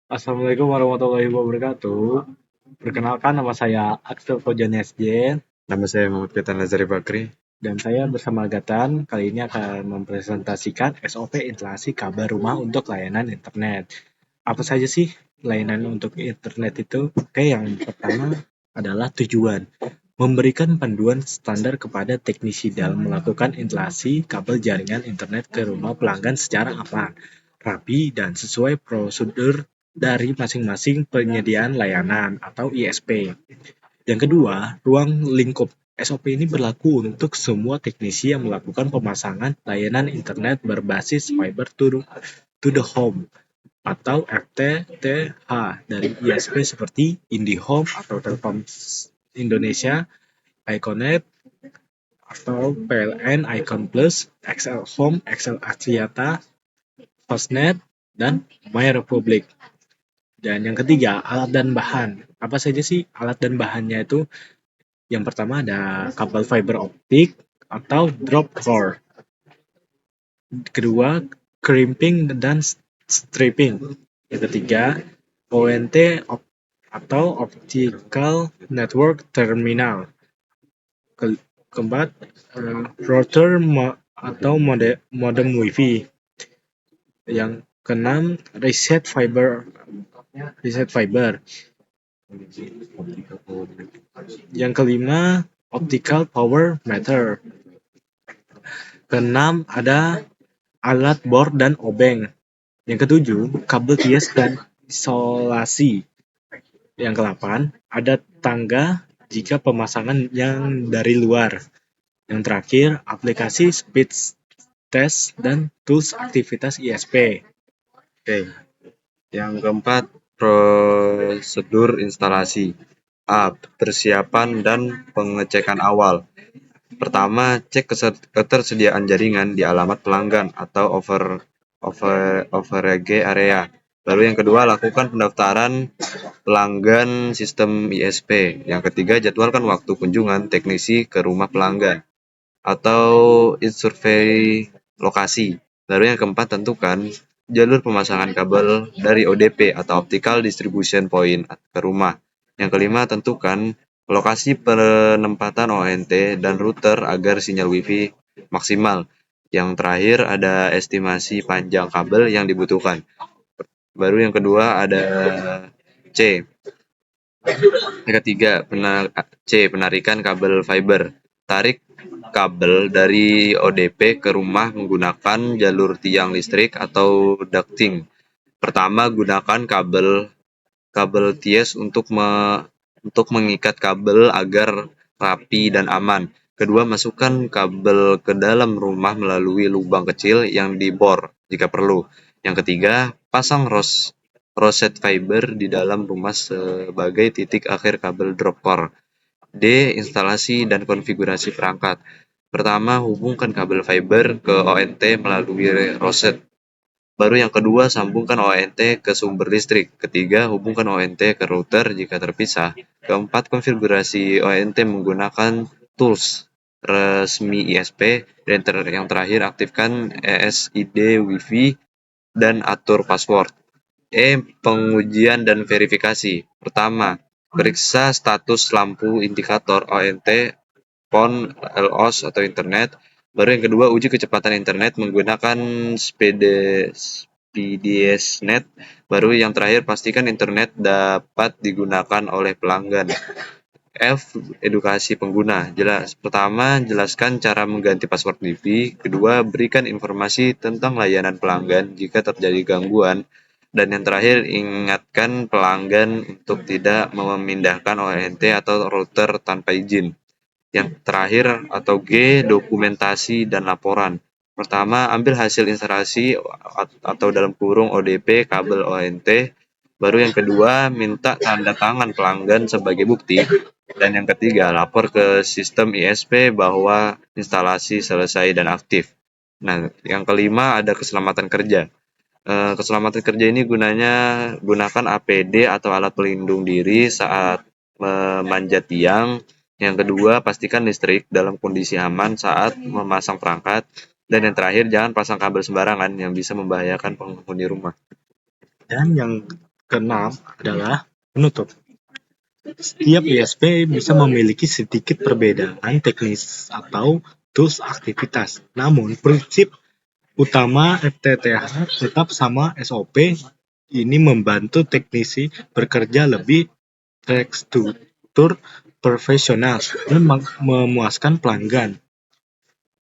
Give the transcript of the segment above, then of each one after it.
Assalamualaikum warahmatullahi wabarakatuh. Perkenalkan nama saya Axel Fauzan SJ Nama saya Muhammad Fitan Nazari Bakri. dan saya bersama Gatan kali ini akan mempresentasikan SOP instalasi kabel rumah untuk layanan internet. Apa saja sih layanan untuk internet itu? Oke, yang pertama adalah tujuan. Memberikan panduan standar kepada teknisi dalam melakukan instalasi kabel jaringan internet ke rumah pelanggan secara aman, rapi, dan sesuai prosedur dari masing-masing penyediaan layanan atau ISP. Yang kedua, ruang lingkup. SOP ini berlaku untuk semua teknisi yang melakukan pemasangan layanan internet berbasis fiber to the home atau FTTH dari ISP seperti IndiHome atau Telkom Indonesia, Iconet atau PLN, Icon Plus, XL Home, XL Axiata, Fastnet, dan My Republic. Dan yang ketiga, alat dan bahan. Apa saja sih alat dan bahannya itu? Yang pertama ada kabel fiber optik atau drop core. Kedua, crimping dan stripping. Yang ketiga, ONT atau Optical Network Terminal. Keempat, router atau modem WiFi. Yang keenam, reset fiber. Yang kelima, optical power meter. Keenam, ada alat bor dan obeng. Yang ketujuh, kabel hias dan isolasi. Yang kedelapan, ada tangga jika pemasangan yang dari luar. Yang terakhir, aplikasi speed test dan tools aktivitas ISP. Oke. Yang keempat, prosedur instalasi. A. Persiapan dan pengecekan awal. Pertama, cek ketersediaan jaringan di alamat pelanggan atau overage area. Lalu yang kedua, lakukan pendaftaran pelanggan sistem ISP. Yang ketiga, jadwalkan waktu kunjungan teknisi ke rumah pelanggan atau survei lokasi. Lalu yang keempat, tentukan jalur pemasangan kabel dari ODP atau Optical Distribution Point ke rumah. Yang kelima, tentukan lokasi penempatan ONT dan router agar sinyal WiFi maksimal. Yang terakhir ada estimasi panjang kabel yang dibutuhkan. Baru yang kedua ada C. Yang ketiga, penarikan kabel fiber. Tarik kabel dari ODP ke rumah menggunakan jalur tiang listrik atau ducting. Pertama, gunakan kabel ties untuk mengikat kabel agar rapi dan aman. Kedua, masukkan kabel ke dalam rumah melalui lubang kecil yang dibor jika perlu. Yang ketiga, pasang roset fiber di dalam rumah sebagai titik akhir kabel drop core. D. Instalasi dan konfigurasi perangkat. Pertama, hubungkan kabel fiber ke ONT melalui roset. Baru yang kedua, sambungkan ONT ke sumber listrik. Ketiga, hubungkan ONT ke router jika terpisah. Keempat, konfigurasi ONT menggunakan tools resmi ISP. Dan yang terakhir, aktifkan ESID Wi-Fi dan atur password. Pengujian dan verifikasi. Pertama, periksa status lampu indikator ONT, PON, LOS atau internet. Baru yang kedua, uji kecepatan internet menggunakan SPDSnet. Baru yang terakhir, pastikan internet dapat digunakan oleh pelanggan. F. Edukasi pengguna. Pertama, jelaskan cara mengganti password Wi-Fi. Kedua, berikan informasi tentang layanan pelanggan jika terjadi gangguan. Dan yang terakhir, ingatkan pelanggan untuk tidak memindahkan ONT atau router tanpa izin. Yang terakhir atau G, dokumentasi dan laporan. Pertama, ambil hasil instalasi atau dalam kurung ODP kabel ONT. Baru yang kedua, minta tanda tangan pelanggan sebagai bukti. Dan yang ketiga, lapor ke sistem ISP bahwa instalasi selesai dan aktif. Nah, yang kelima ada keselamatan kerja. Keselamatan kerja ini gunakan APD atau alat pelindung diri saat memanjat tiang. Yang kedua, pastikan listrik dalam kondisi aman saat memasang perangkat. Dan yang terakhir, jangan pasang kabel sembarangan yang bisa membahayakan penghuni rumah. Dan yang keenam adalah penutup. Setiap ISP bisa memiliki sedikit perbedaan teknis atau tools aktivitas. Namun, prinsip utama FTTH tetap sama SOP. Ini membantu teknisi bekerja lebih terstruktur, profesional, dan memuaskan pelanggan.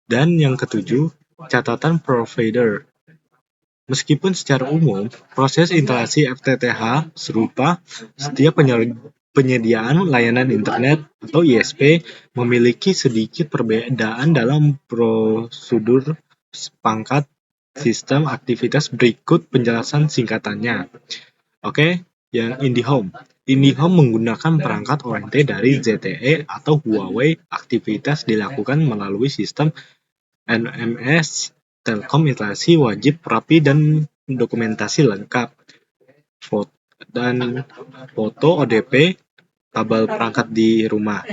Dan yang ketujuh, catatan provider. Meskipun secara umum, proses instalasi FTTH serupa, setiap penyediaan layanan internet atau ISP memiliki sedikit perbedaan dalam prosedur pangkat sistem aktivitas. Berikut penjelasan singkatannya. Oke, yang IndiHome. IndiHome menggunakan perangkat ONT dari ZTE atau Huawei. Aktivitas dilakukan melalui sistem NMS. Telkom instalasi wajib rapi dan dokumentasi lengkap. Dan foto ODP kabel perangkat di rumah.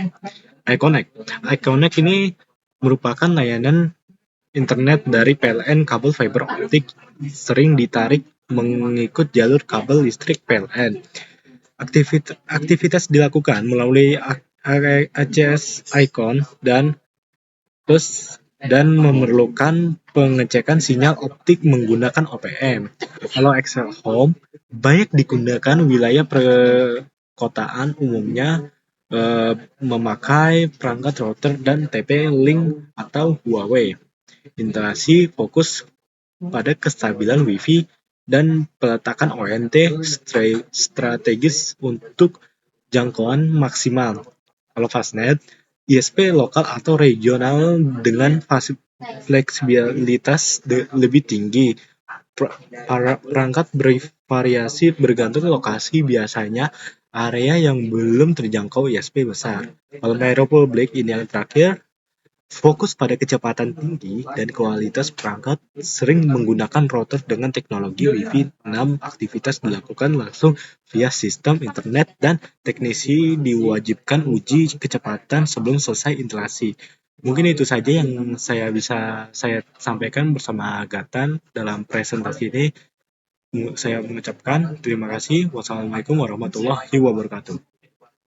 iConnect. iConnect ini merupakan layanan internet dari PLN kabel fiber optik, sering ditarik mengikut jalur kabel listrik PLN. Aktivitas dilakukan melalui ACS Icon dan memerlukan pengecekan sinyal optik menggunakan OPM. Kalau Excel Home banyak digunakan wilayah perkotaan, umumnya memakai perangkat router dan TP-Link atau Huawei. Instalasi fokus pada kestabilan Wi-Fi dan peletakan ONT strategis untuk jangkauan maksimal. Kalau Fastnet, ISP lokal atau regional dengan fleksibilitas lebih tinggi. Perangkat bervariasi bergantung lokasi, biasanya area yang belum terjangkau ISP besar. Kalau MyRepublic ini yang terakhir, fokus pada kecepatan tinggi dan kualitas perangkat, sering menggunakan router dengan teknologi Wi-Fi 6. Aktivitas dilakukan langsung via sistem internet dan teknisi diwajibkan uji kecepatan sebelum selesai instalasi. Mungkin itu saja yang bisa saya sampaikan bersama Gatan dalam presentasi ini. Saya mengucapkan terima kasih. Wassalamualaikum warahmatullahi wabarakatuh.